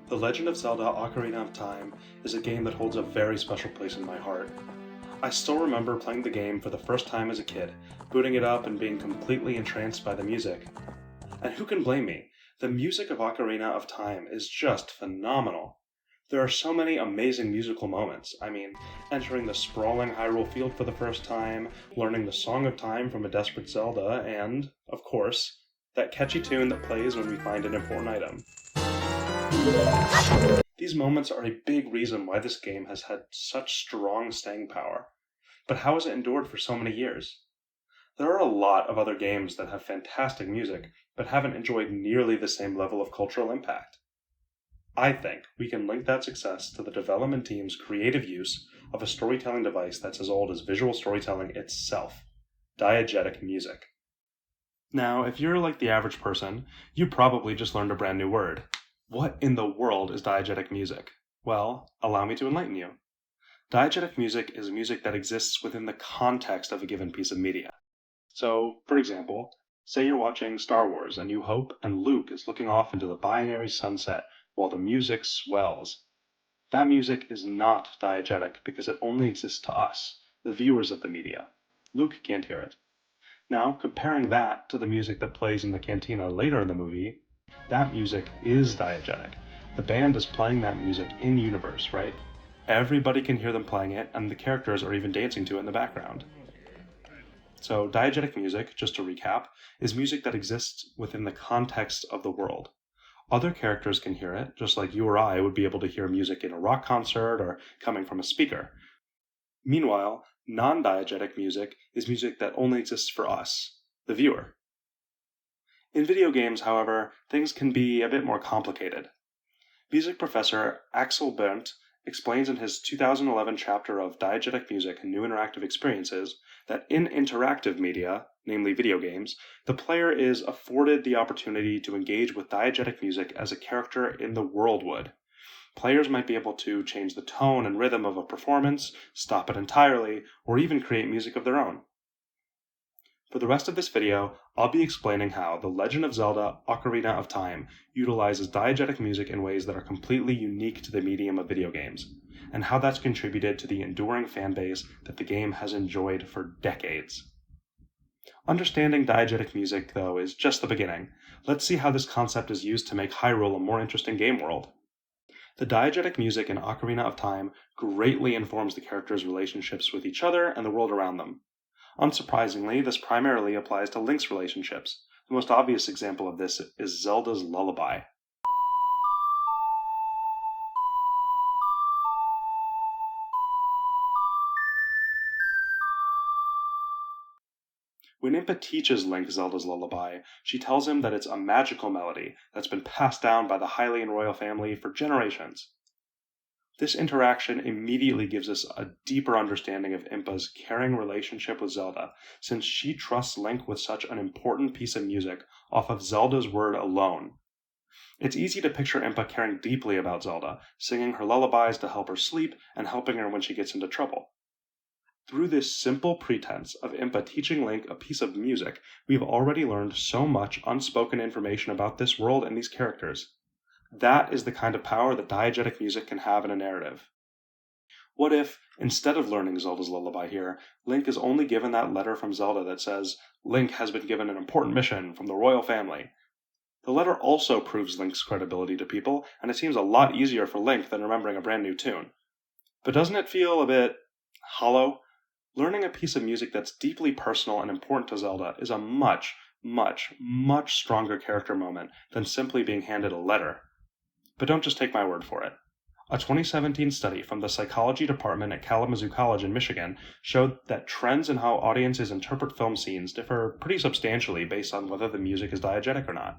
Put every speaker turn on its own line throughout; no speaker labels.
The Legend of Zelda Ocarina of Time is a game that holds a very special place in my heart. I still remember playing the game for the first time as a kid, booting it up and being completely entranced by the music. And who can blame me? The music of Ocarina of Time is just phenomenal. There are so many amazing musical moments. Entering the sprawling Hyrule Field for the first time, learning the Song of Time from a desperate Zelda, and, of course, that catchy tune that plays when we find an important item. These moments are a big reason why this game has had such strong staying power. But how has it endured for so many years? There are a lot of other games that have fantastic music, but haven't enjoyed nearly the same level of cultural impact. I think we can link that success to the development team's creative use of a storytelling device that's as old as visual storytelling itself: diegetic music. Now, if you're like the average person, you probably just learned a brand new word. What in the world is diegetic music? Well, allow me to enlighten you. Diegetic music is music that exists within the context of a given piece of media. So, for example, say you're watching Star Wars and you hope and Luke is looking off into the binary sunset while the music swells. That music is not diegetic because it only exists to us, the viewers of the media. Luke can't hear it. Now, comparing that to the music that plays in the cantina later in the movie, that music is diegetic. The band is playing that music in-universe, right? Everybody can hear them playing it, and the characters are even dancing to it in the background. So, diegetic music, just to recap, is music that exists within the context of the world. Other characters can hear it, just like you or I would be able to hear music in a rock concert or coming from a speaker. Meanwhile, non-diegetic music is music that only exists for us, the viewer. In video games, however, things can be a bit more complicated. Music professor Axel Berndt explains in his 2011 chapter of Diegetic Music and New Interactive Experiences that in interactive media, namely video games, the player is afforded the opportunity to engage with diegetic music as a character in the world would. Players might be able to change the tone and rhythm of a performance, stop it entirely, or even create music of their own. For the rest of this video, I'll be explaining how The Legend of Zelda Ocarina of Time utilizes diegetic music in ways that are completely unique to the medium of video games, and how that's contributed to the enduring fanbase that the game has enjoyed for decades. Understanding diegetic music, though, is just the beginning. Let's see how this concept is used to make Hyrule a more interesting game world. The diegetic music in Ocarina of Time greatly informs the characters' relationships with each other and the world around them. Unsurprisingly, this primarily applies to Link's relationships. The most obvious example of this is Zelda's lullaby. When Impa teaches Link Zelda's lullaby, she tells him that it's a magical melody that's been passed down by the Hylian royal family for generations. This interaction immediately gives us a deeper understanding of Impa's caring relationship with Zelda, since she trusts Link with such an important piece of music off of Zelda's word alone. It's easy to picture Impa caring deeply about Zelda, singing her lullabies to help her sleep and helping her when she gets into trouble. Through this simple pretense of Impa teaching Link a piece of music, we've already learned so much unspoken information about this world and these characters. That is the kind of power that diegetic music can have in a narrative. What if, instead of learning Zelda's lullaby here, Link is only given that letter from Zelda that says, "Link has been given an important mission from the royal family"? The letter also proves Link's credibility to people, and it seems a lot easier for Link than remembering a brand new tune. But doesn't it feel a bit hollow? Learning a piece of music that's deeply personal and important to Zelda is a much, much, much stronger character moment than simply being handed a letter. But don't just take my word for it. A 2017 study from the psychology department at Kalamazoo College in Michigan showed that trends in how audiences interpret film scenes differ pretty substantially based on whether the music is diegetic or not.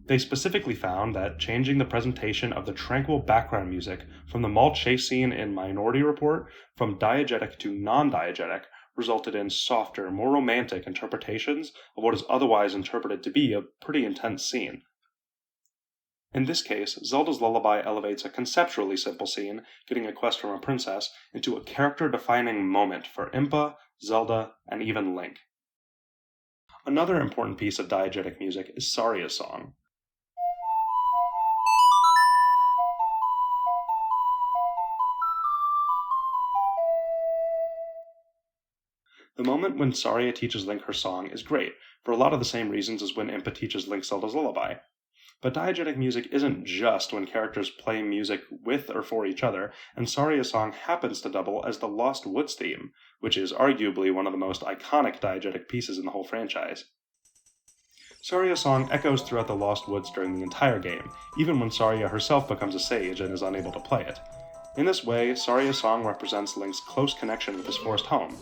They specifically found that changing the presentation of the tranquil background music from the mall chase scene in Minority Report from diegetic to non-diegetic resulted in softer, more romantic interpretations of what is otherwise interpreted to be a pretty intense scene. In this case, Zelda's lullaby elevates a conceptually simple scene, getting a quest from a princess, into a character-defining moment for Impa, Zelda, and even Link. Another important piece of diegetic music is Saria's song. The moment when Saria teaches Link her song is great, for a lot of the same reasons as when Impa teaches Link Zelda's lullaby. But diegetic music isn't just when characters play music with or for each other, and Saria's song happens to double as the Lost Woods theme, which is arguably one of the most iconic diegetic pieces in the whole franchise. Saria's song echoes throughout the Lost Woods during the entire game, even when Saria herself becomes a sage and is unable to play it. In this way, Saria's song represents Link's close connection with his forest home.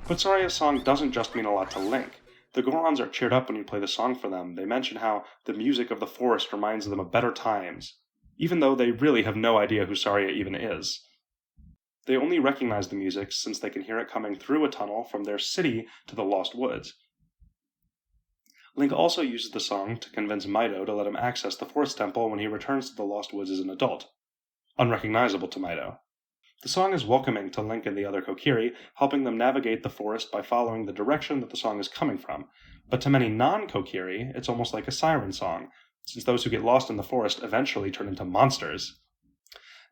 But Saria's song doesn't just mean a lot to Link. The Gorons are cheered up when you play the song for them. They mention how the music of the forest reminds them of better times, even though they really have no idea who Saria even is. They only recognize the music since they can hear it coming through a tunnel from their city to the Lost Woods. Link also uses the song to convince Mido to let him access the Forest Temple when he returns to the Lost Woods as an adult, unrecognizable to Mido. The song is welcoming to Link and the other Kokiri, helping them navigate the forest by following the direction that the song is coming from. But to many non-Kokiri, it's almost like a siren song, since those who get lost in the forest eventually turn into monsters.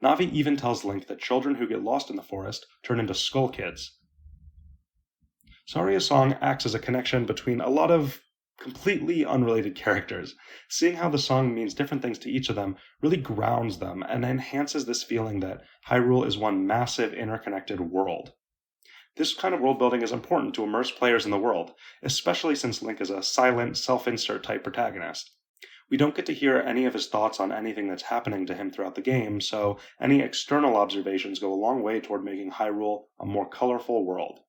Navi even tells Link that children who get lost in the forest turn into Skull Kids. Saria's song acts as a connection between a lot of completely unrelated characters. Seeing how the song means different things to each of them really grounds them and enhances this feeling that Hyrule is one massive interconnected world. This kind of world building is important to immerse players in the world, especially since Link is a silent, self-insert type protagonist. We don't get to hear any of his thoughts on anything that's happening to him throughout the game, so any external observations go a long way toward making Hyrule a more colorful world.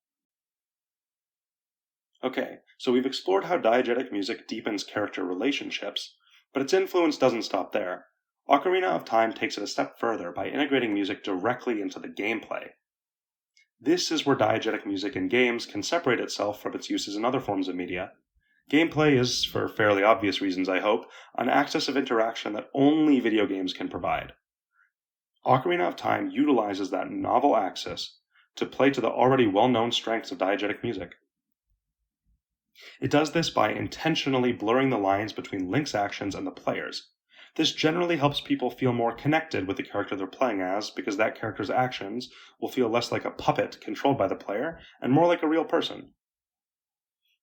Okay, so we've explored how diegetic music deepens character relationships, but its influence doesn't stop there. Ocarina of Time takes it a step further by integrating music directly into the gameplay. This is where diegetic music in games can separate itself from its uses in other forms of media. Gameplay is, for fairly obvious reasons I hope, an axis of interaction that only video games can provide. Ocarina of Time utilizes that novel axis to play to the already well-known strengths of diegetic music. It does this by intentionally blurring the lines between Link's actions and the player's. This generally helps people feel more connected with the character they're playing as, because that character's actions will feel less like a puppet controlled by the player, and more like a real person.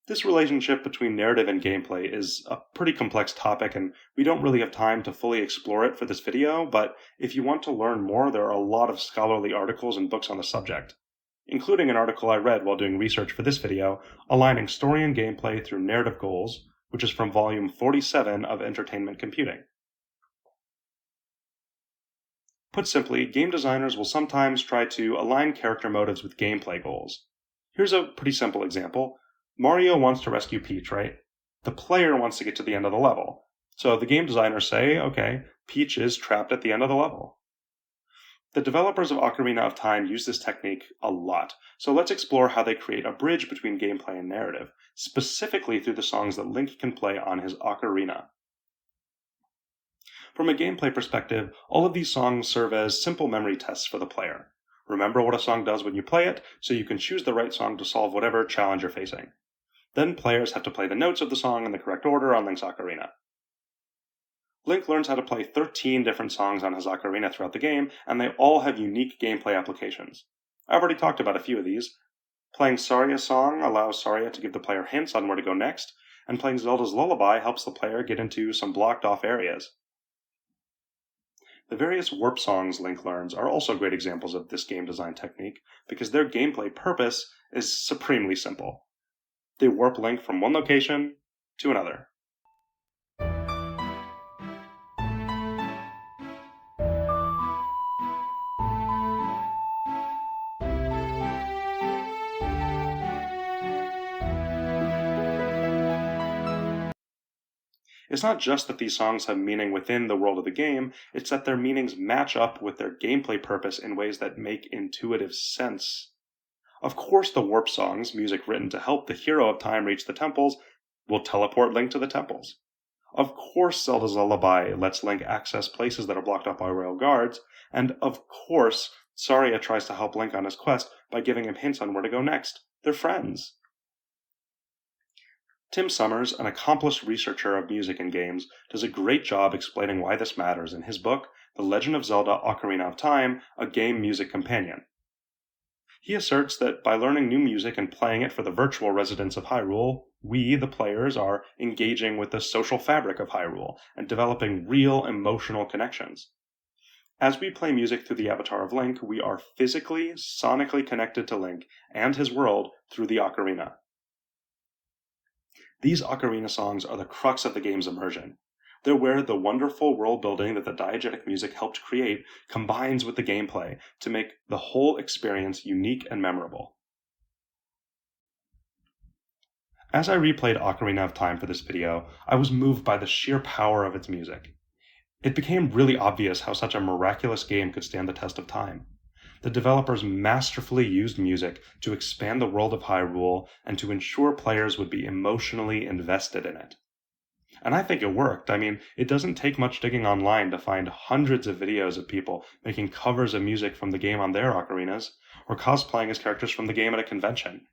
This relationship between narrative and gameplay is a pretty complex topic, and we don't really have time to fully explore it for this video, but if you want to learn more, there are a lot of scholarly articles and books on the subject, including an article I read while doing research for this video, aligning story and gameplay through narrative goals, which is from volume 47 of Entertainment Computing. Put simply, game designers will sometimes try to align character motives with gameplay goals. Here's a pretty simple example. Mario wants to rescue Peach, right? The player wants to get to the end of the level. So the game designers say, okay, Peach is trapped at the end of the level. The developers of Ocarina of Time use this technique a lot, so let's explore how they create a bridge between gameplay and narrative, specifically through the songs that Link can play on his ocarina. From a gameplay perspective, all of these songs serve as simple memory tests for the player. Remember what a song does when you play it, so you can choose the right song to solve whatever challenge you're facing. Then players have to play the notes of the song in the correct order on Link's ocarina. Link learns how to play 13 different songs on his ocarina throughout the game, and they all have unique gameplay applications. I've already talked about a few of these. Playing Saria's song allows Saria to give the player hints on where to go next, and playing Zelda's lullaby helps the player get into some blocked off areas. The various warp songs Link learns are also great examples of this game design technique, because their gameplay purpose is supremely simple. They warp Link from one location to another. It's not just that these songs have meaning within the world of the game, it's that their meanings match up with their gameplay purpose in ways that make intuitive sense. Of course, the warp songs, music written to help the hero of time reach the temples, will teleport Link to the temples. Of course, Zelda's lullaby lets Link access places that are blocked up by royal guards, and of course, Saria tries to help Link on his quest by giving him hints on where to go next. They're friends. Tim Summers, an accomplished researcher of music and games, does a great job explaining why this matters in his book, The Legend of Zelda: Ocarina of Time, A Game Music Companion. He asserts that by learning new music and playing it for the virtual residents of Hyrule, we, the players, are engaging with the social fabric of Hyrule and developing real emotional connections. As we play music through the avatar of Link, we are physically, sonically connected to Link and his world through the ocarina. These ocarina songs are the crux of the game's immersion. They're where the wonderful world building that the diegetic music helped create combines with the gameplay to make the whole experience unique and memorable. As I replayed Ocarina of Time for this video, I was moved by the sheer power of its music. It became really obvious how such a miraculous game could stand the test of time. The developers masterfully used music to expand the world of Hyrule and to ensure players would be emotionally invested in it. And I think it worked. I mean, it doesn't take much digging online to find hundreds of videos of people making covers of music from the game on their ocarinas, or cosplaying as characters from the game at a convention.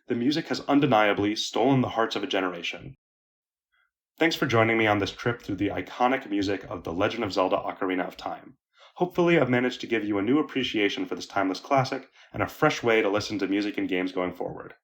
The music has undeniably stolen the hearts of a generation. Thanks for joining me on this trip through the iconic music of The Legend of Zelda Ocarina of Time. Hopefully I've managed to give you a new appreciation for this timeless classic and a fresh way to listen to music and games going forward.